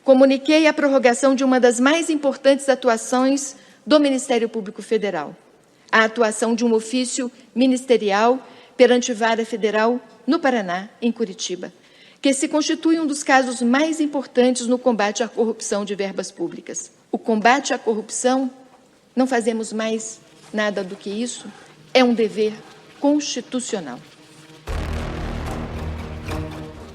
Comuniquei a prorrogação de uma das mais importantes atuações do Ministério Público Federal, a atuação de um ofício ministerial perante Vara Federal no Paraná, em Curitiba, que se constitui um dos casos mais importantes no combate à corrupção de verbas públicas. O combate à corrupção, não fazemos mais nada do que isso, é um dever constitucional.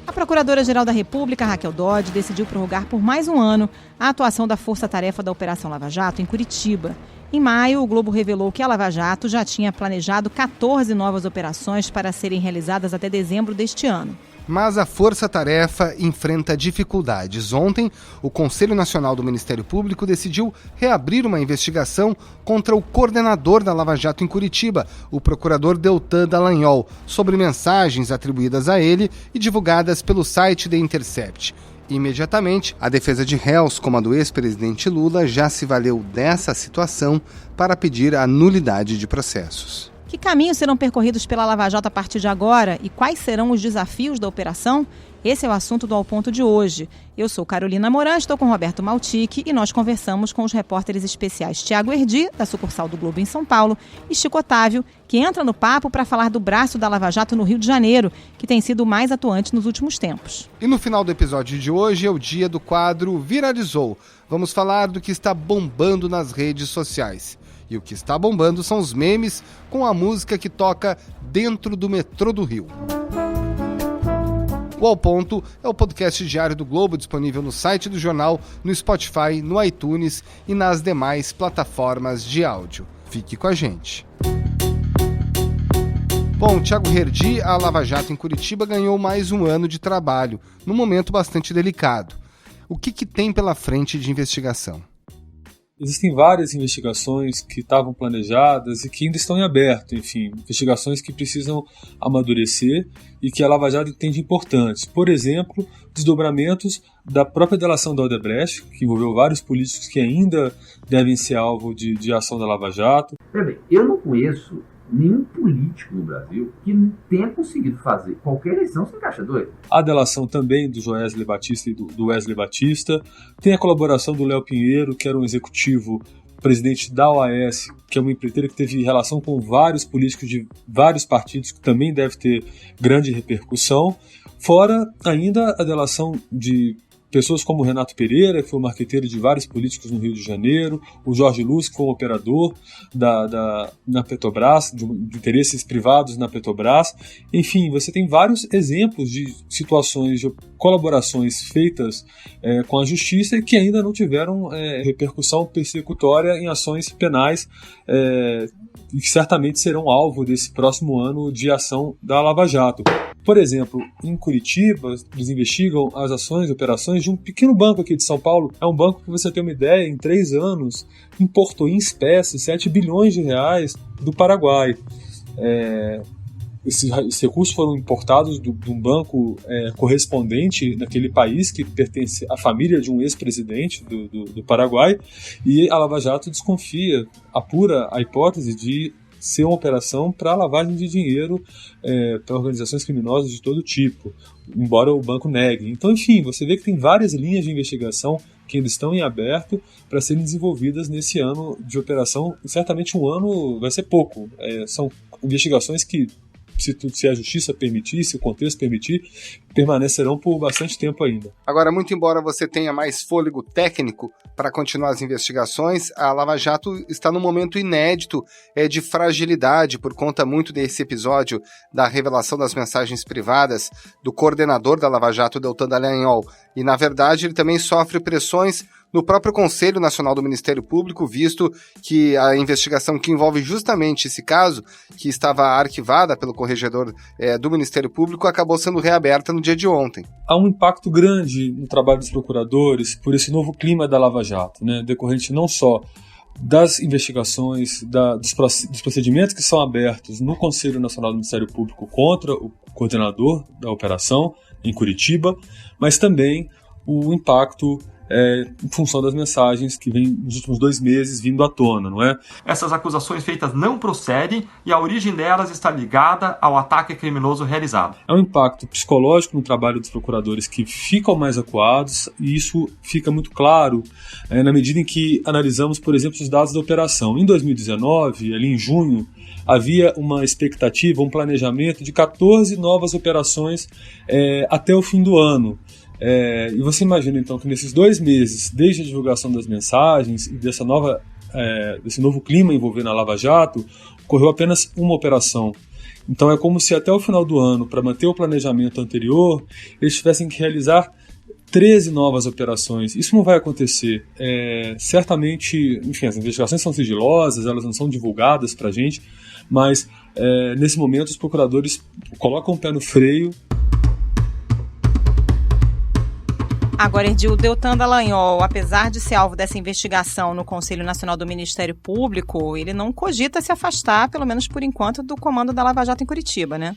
A Procuradora-Geral da República, Raquel Dodge, decidiu prorrogar por mais um ano a atuação da Força Tarefa da Operação Lava Jato em Curitiba. Em maio, o Globo revelou que a Lava Jato já tinha planejado 14 novas operações para serem realizadas até dezembro deste ano. Mas a Força Tarefa enfrenta dificuldades. Ontem, o Conselho Nacional do Ministério Público decidiu reabrir uma investigação contra o coordenador da Lava Jato em Curitiba, o procurador Deltan Dallagnol, sobre mensagens atribuídas a ele e divulgadas pelo site The Intercept. Imediatamente, a defesa de réus, como a do ex-presidente Lula, já se valeu dessa situação para pedir a nulidade de processos. Que caminhos serão percorridos pela Lava Jato a partir de agora e quais serão os desafios da operação? Esse é o assunto do Ao Ponto de hoje. Eu sou Carolina Moran, estou com Roberto Maltic e nós conversamos com os repórteres especiais Tiago Erdi, da sucursal do Globo em São Paulo, e Chico Otávio, que entra no papo para falar do braço da Lava Jato no Rio de Janeiro, que tem sido o mais atuante nos últimos tempos. E no final do episódio de hoje é o dia do quadro Viralizou. Vamos falar do que está bombando nas redes sociais. E o que está bombando são os memes com a música que toca dentro do metrô do Rio. O Ao Ponto é o podcast diário do Globo, disponível no site do jornal, no Spotify, no iTunes e nas demais plataformas de áudio. Fique com a gente. Bom, Tiago Erdi, a Lava Jato em Curitiba ganhou mais um ano de trabalho, num momento bastante delicado. O que tem pela frente de investigação? Existem várias investigações que estavam planejadas e que ainda estão em aberto, enfim, investigações que precisam amadurecer e que a Lava Jato entende importantes. Por exemplo, desdobramentos da própria delação da Odebrecht, que envolveu vários políticos que ainda devem ser alvo de ação da Lava Jato. Bem, eu não conheço nenhum político no Brasil que tenha conseguido fazer qualquer eleição sem caixa 2. A delação também do Joesley Batista e do Wesley Batista. Tem a colaboração do Léo Pinheiro, que era um executivo presidente da OAS, que é uma empreiteira que teve relação com vários políticos de vários partidos, que também deve ter grande repercussão. Fora ainda a delação de pessoas como o Renato Pereira, que foi marqueteiro de vários políticos no Rio de Janeiro, o Jorge Luz, que foi um operador na Petrobras, de interesses privados na Petrobras. Enfim, você tem vários exemplos de situações de colaborações feitas com a justiça e que ainda não tiveram repercussão persecutória em ações penais e que certamente serão alvo desse próximo ano de ação da Lava Jato. Por exemplo, em Curitiba, eles investigam as ações e operações de um pequeno banco aqui de São Paulo. É um banco que, você tem uma ideia, em 3 anos, importou em espécie 7 bilhões de reais do Paraguai. Esses recursos foram importados de um banco correspondente naquele país que pertence à família de um ex-presidente do Paraguai, e a Lava Jato desconfia, apura a hipótese de ser uma operação para lavagem de dinheiro para organizações criminosas de todo tipo, embora o banco negue. Então, enfim, você vê que tem várias linhas de investigação que ainda estão em aberto para serem desenvolvidas nesse ano de operação. Certamente um ano vai ser pouco. São investigações que, se a justiça permitir, se o contexto permitir, permanecerão por bastante tempo ainda. Agora, muito embora você tenha mais fôlego técnico para continuar as investigações, a Lava Jato está num momento inédito de fragilidade por conta muito desse episódio da revelação das mensagens privadas do coordenador da Lava Jato, Deltan Dallagnol. E, na verdade, ele também sofre pressões no próprio Conselho Nacional do Ministério Público, visto que a investigação que envolve justamente esse caso, que estava arquivada pelo corregedor do Ministério Público, acabou sendo reaberta no dia de ontem. Há um impacto grande no trabalho dos procuradores por esse novo clima da Lava Jato, decorrente não só das investigações, dos procedimentos que são abertos no Conselho Nacional do Ministério Público contra o coordenador da operação em Curitiba, mas também o impacto em função das mensagens que vêm nos últimos 2 meses vindo à tona, não é? Essas acusações feitas não procedem e a origem delas está ligada ao ataque criminoso realizado. É um impacto psicológico no trabalho dos procuradores que ficam mais acuados, e isso fica muito claro na medida em que analisamos, por exemplo, os dados da operação. Em 2019, ali em junho, havia uma expectativa, um planejamento de 14 novas operações até o fim do ano. E você imagina então que nesses 2 meses, desde a divulgação das mensagens e desse novo clima envolvendo a Lava Jato, ocorreu apenas uma operação. Então é como se até o final do ano, para manter o planejamento anterior, eles tivessem que realizar 13 novas operações. Isso não vai acontecer. Certamente, enfim, as investigações são sigilosas, elas não são divulgadas para a gente, mas nesse momento os procuradores colocam o pé no freio. Agora, Edil, Deltan Dallagnol, apesar de ser alvo dessa investigação no Conselho Nacional do Ministério Público, ele não cogita se afastar, pelo menos por enquanto, do comando da Lava Jato em Curitiba, né?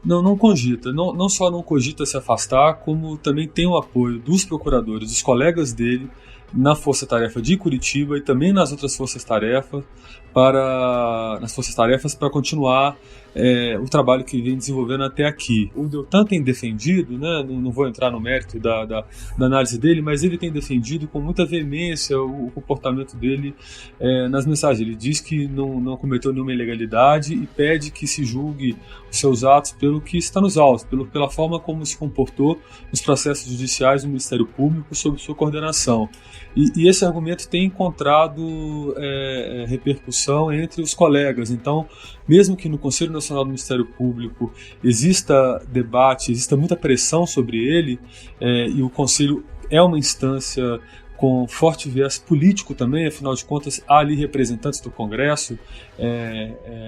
Não cogita. Não só não cogita se afastar, como também tem o apoio dos procuradores, dos colegas dele, na Força Tarefa de Curitiba e também nas outras forças-tarefas para continuar o trabalho que vem desenvolvendo até aqui. O Deltan tem defendido, né, não vou entrar no mérito da análise dele, mas ele tem defendido com muita veemência o comportamento dele nas mensagens. Ele diz que não cometeu nenhuma ilegalidade e pede que se julgue os seus atos pelo que está nos autos, pela forma como se comportou nos processos judiciais do Ministério Público sob sua coordenação. E esse argumento tem encontrado repercussão entre os colegas. Então, mesmo que no Conselho Nacional do Ministério Público exista debate, exista muita pressão sobre ele, e o Conselho é uma instância com forte viés político também, afinal de contas, há ali representantes do Congresso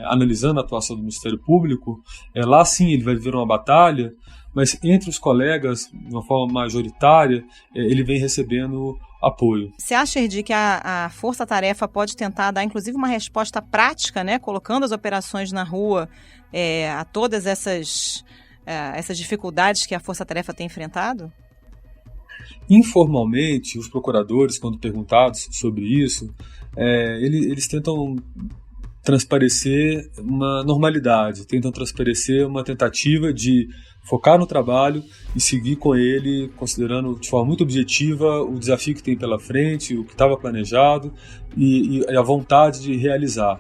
analisando a atuação do Ministério Público, lá sim ele vai viver uma batalha, mas entre os colegas, de uma forma majoritária, ele vem recebendo apoio. Você acha, Erdi, que a Força-Tarefa pode tentar dar, inclusive, uma resposta prática, né, colocando as operações na rua a todas essas dificuldades que a Força-Tarefa tem enfrentado? Informalmente, os procuradores, quando perguntados sobre isso, eles tentam transparecer uma normalidade, tentam transparecer uma tentativa de focar no trabalho e seguir com ele, considerando de forma muito objetiva o desafio que tem pela frente, o que estava planejado e a vontade de realizar.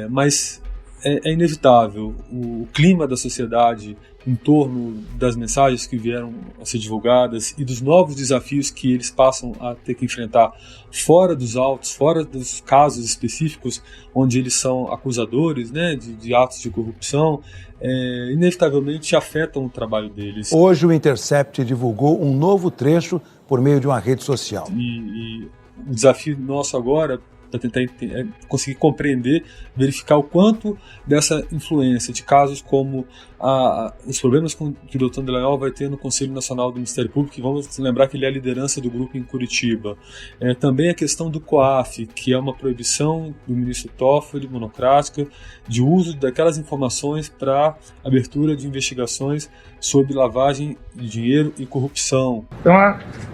Mas é inevitável. O clima da sociedade em torno das mensagens que vieram a ser divulgadas e dos novos desafios que eles passam a ter que enfrentar fora dos autos, fora dos casos específicos onde eles são acusadores, né, de atos de corrupção, inevitavelmente afetam o trabalho deles. Hoje o Intercept divulgou um novo trecho por meio de uma rede social. E o desafio nosso agora para tentar conseguir compreender, verificar o quanto dessa influência de casos como os problemas que o Deltan Dallagnol vai ter no Conselho Nacional do Ministério Público, e vamos lembrar que ele é a liderança do grupo em Curitiba. Também a questão do COAF, que é uma proibição do ministro Toffoli, monocrática, de uso daquelas informações para abertura de investigações sobre lavagem de dinheiro e corrupção. Então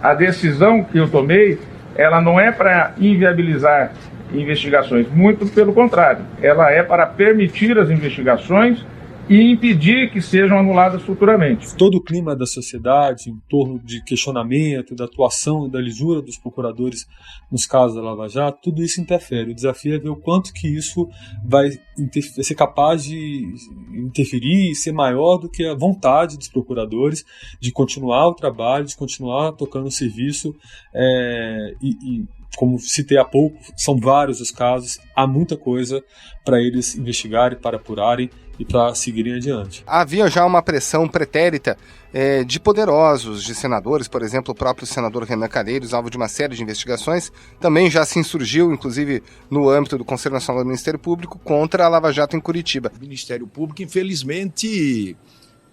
a decisão que eu tomei, ela não é para inviabilizar investigações, muito pelo contrário, ela é para permitir as investigações e impedir que sejam anuladas futuramente. Todo o clima da sociedade em torno de questionamento, da atuação e da lisura dos procuradores nos casos da Lava Jato, tudo isso interfere. O desafio é ver o quanto que isso vai ser capaz de interferir e ser maior do que a vontade dos procuradores de continuar o trabalho, de continuar tocando o serviço como citei há pouco, são vários os casos, há muita coisa para eles investigarem, para apurarem e para seguirem adiante. Havia já uma pressão pretérita de poderosos, de senadores, por exemplo, o próprio senador Renan Calheiros, alvo de uma série de investigações, também já se insurgiu, inclusive no âmbito do Conselho Nacional do Ministério Público, contra a Lava Jato em Curitiba. O Ministério Público, infelizmente,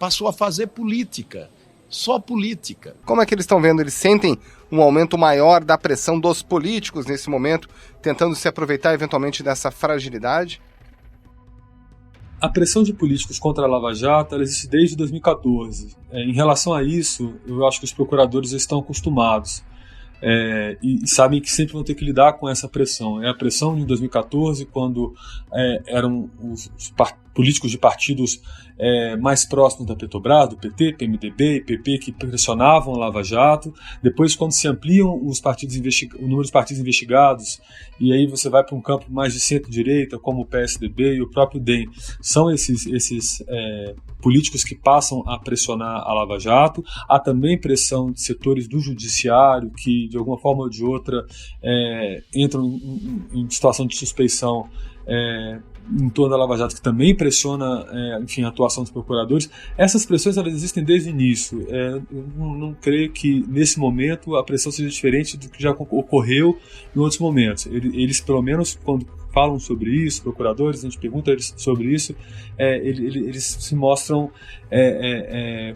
passou a fazer política. Só política. Como é que eles estão vendo? Eles sentem um aumento maior da pressão dos políticos nesse momento, tentando se aproveitar eventualmente dessa fragilidade? A pressão de políticos contra a Lava Jato ela existe desde 2014. Em relação a isso, eu acho que os procuradores estão acostumados e sabem que sempre vão ter que lidar com essa pressão. É a pressão de 2014, quando eram os políticos de partidos mais próximos da Petrobras, do PT, PMDB e PP, que pressionavam a Lava Jato. Depois, quando se ampliam o número de partidos investigados, e aí você vai para um campo mais de centro-direita, como o PSDB e o próprio DEM, são esses políticos que passam a pressionar a Lava Jato. Há também pressão de setores do judiciário que, de alguma forma ou de outra, entram em situação de suspeição em torno da Lava Jato, que também pressiona a atuação dos procuradores. Essas pressões elas existem desde o início. Eu não creio que, nesse momento, a pressão seja diferente do que já ocorreu em outros momentos. Eles, pelo menos, quando falam sobre isso, procuradores, a gente pergunta eles sobre isso, eles se mostram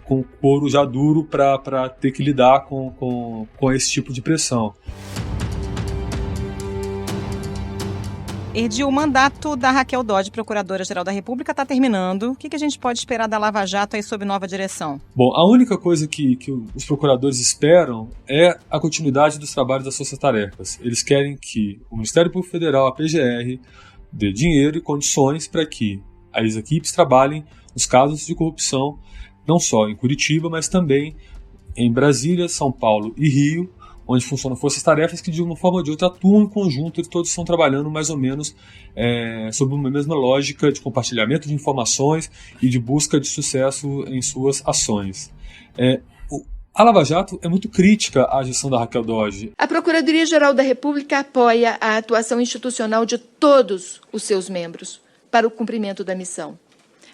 com o couro já duro para ter que lidar com esse tipo de pressão. Erdi, o mandato da Raquel Dodge, Procuradora-Geral da República, está terminando. O que a gente pode esperar da Lava Jato aí sob nova direção? Bom, a única coisa que os procuradores esperam é a continuidade dos trabalhos das forças-tarefas. Eles querem que o Ministério Público Federal, a PGR, dê dinheiro e condições para que as equipes trabalhem nos casos de corrupção, não só em Curitiba, mas também em Brasília, São Paulo e Rio, onde funcionam forças-tarefas que, de uma forma ou de outra, atuam em conjunto e todos estão trabalhando mais ou menos sob uma mesma lógica de compartilhamento de informações e de busca de sucesso em suas ações. A Lava Jato é muito crítica à gestão da Raquel Dodge. A Procuradoria-Geral da República apoia a atuação institucional de todos os seus membros para o cumprimento da missão,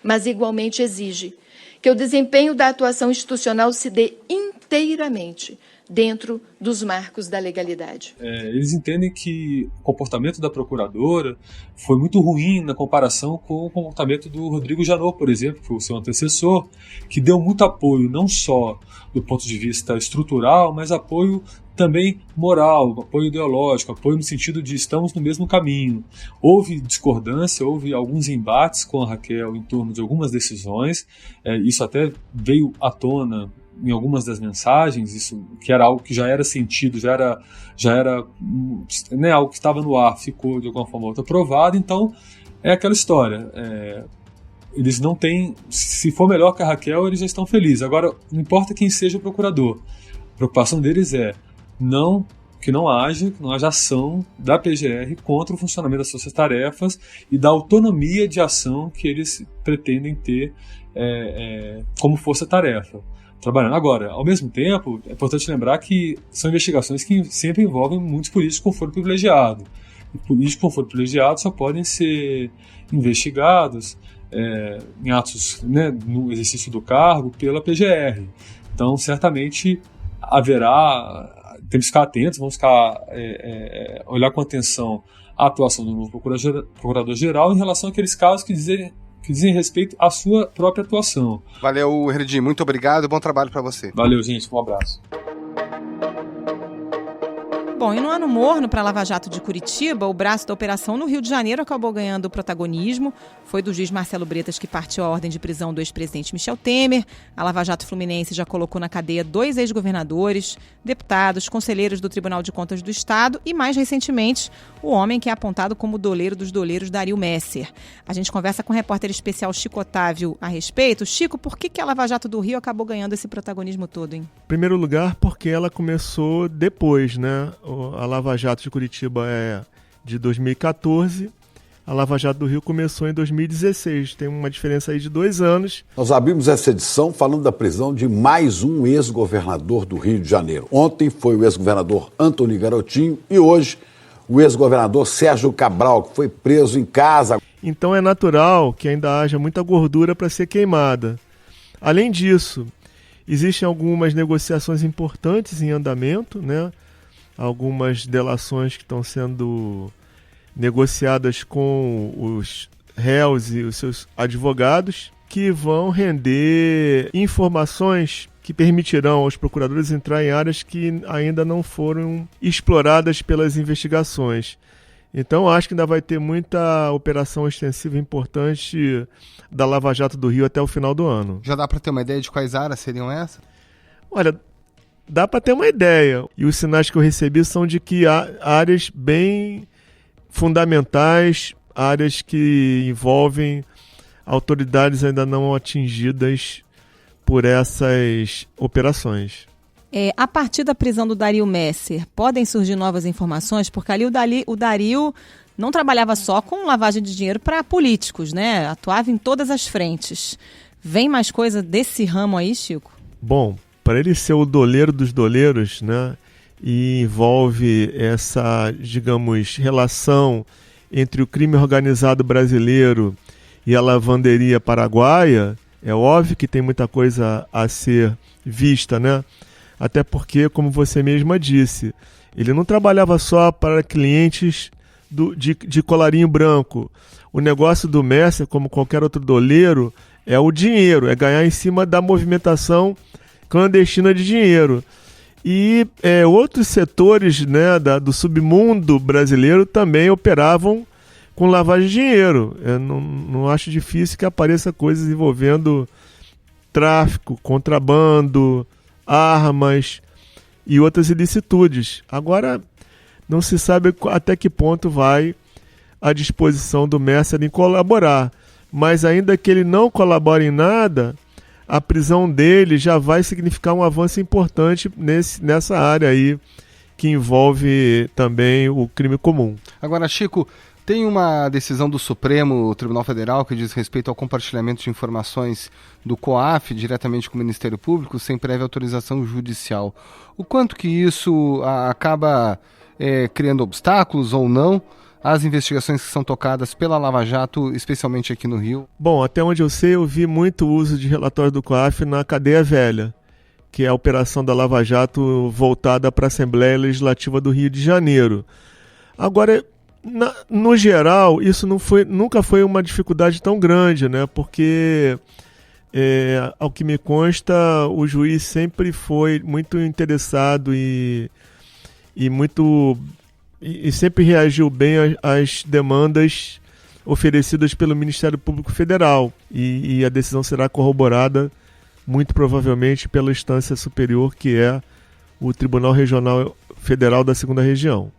mas igualmente exige que o desempenho da atuação institucional se dê inteiramente dentro dos marcos da legalidade. Eles entendem que o comportamento da procuradora foi muito ruim na comparação com o comportamento do Rodrigo Janot, por exemplo, que foi o seu antecessor, que deu muito apoio, não só do ponto de vista estrutural, mas apoio também moral, apoio ideológico, apoio no sentido de estamos no mesmo caminho. Houve discordância, houve alguns embates com a Raquel em torno de algumas decisões, isso até veio à tona em algumas das mensagens, isso que era algo que já era sentido, já era algo que estava no ar, ficou de alguma forma ou outra provado. Então é aquela história, eles não têm, se for melhor que a Raquel, eles já estão felizes. Agora, não importa quem seja o procurador, a preocupação deles é que não haja ação da PGR contra o funcionamento das forças-tarefas e da autonomia de ação que eles pretendem ter como força-tarefa trabalhando. Agora, ao mesmo tempo, é importante lembrar que são investigações que sempre envolvem muitos políticos com foro privilegiado. E políticos com foro privilegiado só podem ser investigados em atos, no exercício do cargo pela PGR. Então, certamente, temos que ficar atentos, vamos olhar com atenção a atuação do novo Procurador-Geral em relação àqueles casos que dizem respeito à sua própria atuação. Valeu, Erdi, muito obrigado, bom trabalho para você. Valeu, gente, um abraço. Bom, e no ano morno para a Lava Jato de Curitiba, o braço da operação no Rio de Janeiro acabou ganhando protagonismo. Foi do juiz Marcelo Bretas que partiu a ordem de prisão do ex-presidente Michel Temer. A Lava Jato Fluminense já colocou na cadeia 2 ex-governadores, deputados, conselheiros do Tribunal de Contas do Estado e, mais recentemente, o homem que é apontado como doleiro dos doleiros, Dario Messer. A gente conversa com o repórter especial Chico Otávio a respeito. Chico, por que a Lava Jato do Rio acabou ganhando esse protagonismo todo, hein? Em primeiro lugar, porque ela começou depois, né? A Lava Jato de Curitiba é de 2014, a Lava Jato do Rio começou em 2016, tem uma diferença aí de 2 anos. Nós abrimos essa edição falando da prisão de mais um ex-governador do Rio de Janeiro. Ontem foi o ex-governador Antony Garotinho e hoje o ex-governador Sérgio Cabral, que foi preso em casa. Então é natural que ainda haja muita gordura para ser queimada. Além disso, existem algumas negociações importantes em andamento, né? Algumas delações que estão sendo negociadas com os réus e os seus advogados, que vão render informações que permitirão aos procuradores entrar em áreas que ainda não foram exploradas pelas investigações. Então acho que ainda vai ter muita operação extensiva importante da Lava Jato do Rio até o final do ano. Já dá para ter uma ideia de quais áreas seriam essas? Olha, dá para ter uma ideia. E os sinais que eu recebi são de que há áreas bem fundamentais, áreas que envolvem autoridades ainda não atingidas por essas operações. A partir da prisão do Dario Messer, podem surgir novas informações? Porque ali o Dario não trabalhava só com lavagem de dinheiro para políticos, né? Atuava em todas as frentes. Vem mais coisa desse ramo aí, Chico? Bom, para ele ser o doleiro dos doleiros, né? E envolve essa, digamos, relação entre o crime organizado brasileiro e a lavanderia paraguaia, é óbvio que tem muita coisa a ser vista, né? Até porque, como você mesma disse, ele não trabalhava só para clientes de colarinho branco. O negócio do Messer, como qualquer outro doleiro, é o dinheiro, é ganhar em cima da movimentação clandestina de dinheiro. E outros setores, né, do submundo brasileiro também operavam com lavagem de dinheiro. Eu não acho difícil que apareça coisas envolvendo tráfico, contrabando, armas e outras ilicitudes. Agora, não se sabe até que ponto vai a disposição do Messer em colaborar. Mas ainda que ele não colabore em nada, a prisão dele já vai significar um avanço importante nessa área aí, que envolve também o crime comum. Agora, Chico, tem uma decisão do Supremo Tribunal Federal que diz respeito ao compartilhamento de informações do COAF diretamente com o Ministério Público sem prévia autorização judicial. O quanto que isso acaba criando obstáculos ou não às investigações que são tocadas pela Lava Jato, especialmente aqui no Rio? Bom, até onde eu sei, eu vi muito uso de relatórios do COAF na cadeia velha, que é a operação da Lava Jato voltada para a Assembleia Legislativa do Rio de Janeiro. Agora, no geral, isso nunca foi uma dificuldade tão grande, né? Porque, ao que me consta, o juiz sempre foi muito interessado e sempre reagiu bem às demandas oferecidas pelo Ministério Público Federal. E a decisão será corroborada, muito provavelmente, pela instância superior, que é o Tribunal Regional Federal da 2ª Região.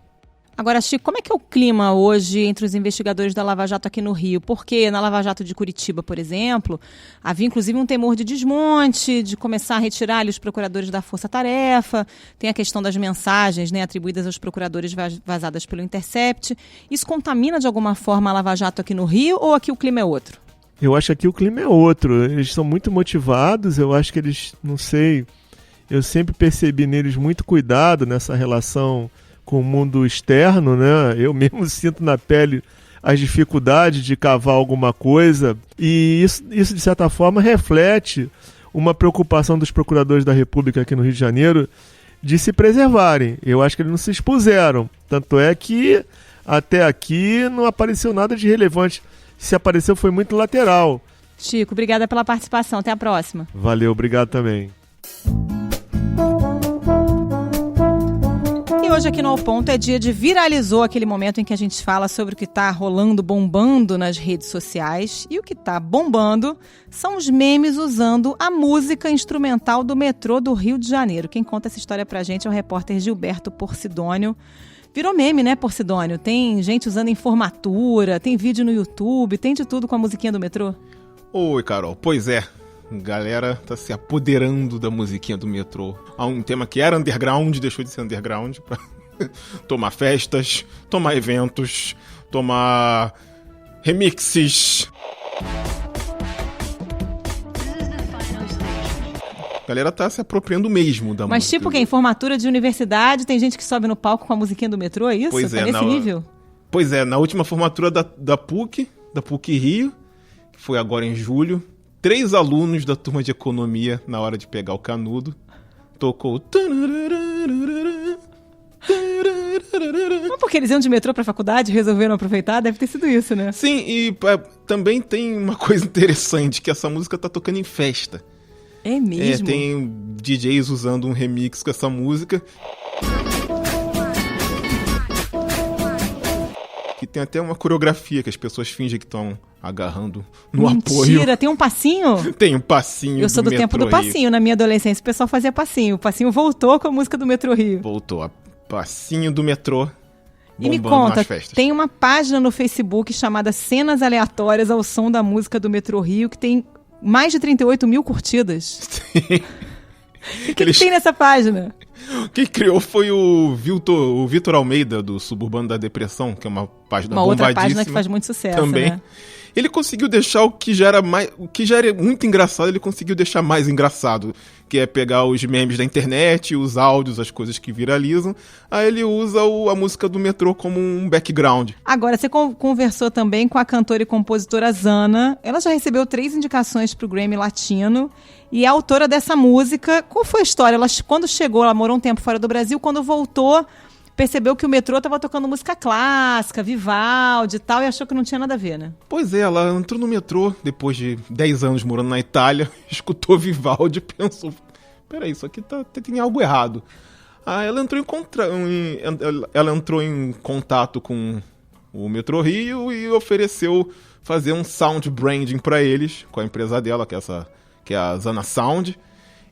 Agora, Chico, como é que é o clima hoje entre os investigadores da Lava Jato aqui no Rio? Porque na Lava Jato de Curitiba, por exemplo, havia inclusive um temor de desmonte, de começar a retirar ali os procuradores da força-tarefa, tem a questão das mensagens, né, atribuídas aos procuradores vazadas pelo Intercept. Isso contamina de alguma forma a Lava Jato aqui no Rio ou aqui o clima é outro? Eu acho que aqui o clima é outro. Eles são muito motivados, eu acho que eles, não sei, eu sempre percebi neles muito cuidado nessa relação com o mundo externo, né? Eu mesmo sinto na pele as dificuldades de cavar alguma coisa, e isso de certa forma reflete uma preocupação dos procuradores da República aqui no Rio de Janeiro de se preservarem. Eu acho que eles não se expuseram, tanto é que até aqui não apareceu nada de relevante. Se apareceu foi muito lateral. Chico, obrigada pela participação, até a próxima. Valeu, obrigado também. Hoje aqui no Ao Ponto é dia de Viralizou, aquele momento em que a gente fala sobre o que está rolando, bombando nas redes sociais. E o que está bombando são os memes usando a música instrumental do metrô do Rio de Janeiro. Quem conta essa história pra gente é o repórter Gilberto Porcidônio. Virou meme, né, Porcidônio? Tem gente usando em formatura, tem vídeo no YouTube, tem de tudo com a musiquinha do metrô. Oi, Carol. Pois é. Galera tá se apoderando da musiquinha do metrô. Há um tema que era underground, deixou de ser underground pra tomar festas, tomar eventos, tomar remixes. A galera tá se apropriando mesmo da música. Mas tipo que em formatura de universidade tem gente que sobe no palco com a musiquinha do metrô, é isso? Pois tá nesse nível? Pois é, na última formatura da PUC Rio, que foi agora em julho, 3 alunos da turma de economia, na hora de pegar o canudo, tocou... Mas porque eles iam de metrô pra faculdade e resolveram aproveitar, deve ter sido isso, né? Sim, e também tem uma coisa interessante, que essa música tá tocando em festa. É mesmo? Tem DJs usando um remix com essa música. tem até uma coreografia que as pessoas fingem que estão agarrando no Mentira, apoio. Mentira, tem um passinho? Tem um passinho. Eu sou do tempo do passinho. Na minha adolescência o pessoal fazia passinho. O passinho voltou com a música do Metrô Rio. Voltou, passinho do metrô. E me conta, tem uma página no Facebook chamada Cenas Aleatórias ao Som da Música do Metrô Rio, que tem mais de 38 mil curtidas. O que tem nessa página? Quem criou foi o Vitor Almeida, do Suburbano da Depressão, que é uma página bombadíssima. Outra página que faz muito sucesso, também. Né? Ele conseguiu deixar o que já era muito engraçado, ele conseguiu deixar mais engraçado, que é pegar os memes da internet, os áudios, as coisas que viralizam, aí ele usa a música do metrô como um background. Agora, você conversou também com a cantora e compositora Zana, ela já recebeu 3 indicações para o Grammy Latino, e é autora dessa música. Qual foi a história? Quando chegou, ela morou um tempo fora do Brasil, quando voltou, percebeu que o metrô estava tocando música clássica, Vivaldi e tal, e achou que não tinha nada a ver, né? Pois é, ela entrou no metrô, depois de 10 anos morando na Itália, escutou Vivaldi e pensou, peraí, isso aqui tem algo errado. Aí ela entrou em contato com o Metrô Rio e ofereceu fazer um sound branding para eles, com a empresa dela, que é a Zana Sound.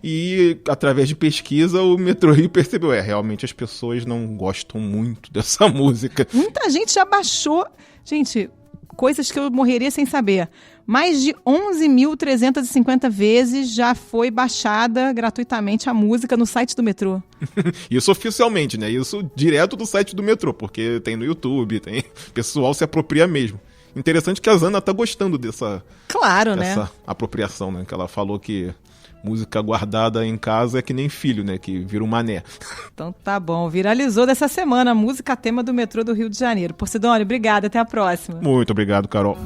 E, através de pesquisa, o Metrô Rio percebeu, realmente as pessoas não gostam muito dessa música. Muita gente já baixou. Gente, coisas que eu morreria sem saber. Mais de 11.350 vezes já foi baixada gratuitamente a música no site do metrô. Isso oficialmente, né? Isso direto do site do metrô, porque tem no YouTube, o pessoal se apropria mesmo. Interessante que a Zana tá gostando dessa apropriação, né? Que ela falou que música guardada em casa é que nem filho, né? Que vira um mané. Então tá bom. Viralizou dessa semana a música tema do metrô do Rio de Janeiro. Porcidônio, obrigada. Até a próxima. Muito obrigado, Carol.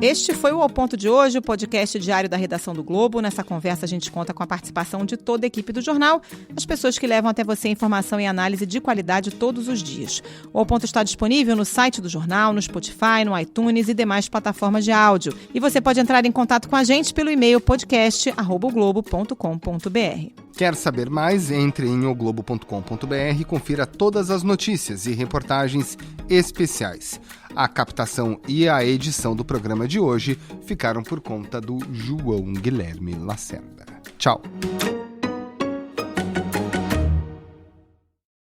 Este foi o Ao Ponto de hoje, o podcast diário da Redação do Globo. Nessa conversa a gente conta com a participação de toda a equipe do jornal, as pessoas que levam até você informação e análise de qualidade todos os dias. O Ao Ponto está disponível no site do jornal, no Spotify, no iTunes e demais plataformas de áudio. E você pode entrar em contato com a gente pelo e-mail podcast@oglobo.com.br. Quer saber mais? Entre em oglobo.com.br e confira todas as notícias e reportagens especiais. A captação e a edição do programa de hoje ficaram por conta do João Guilherme Lacerda. Tchau!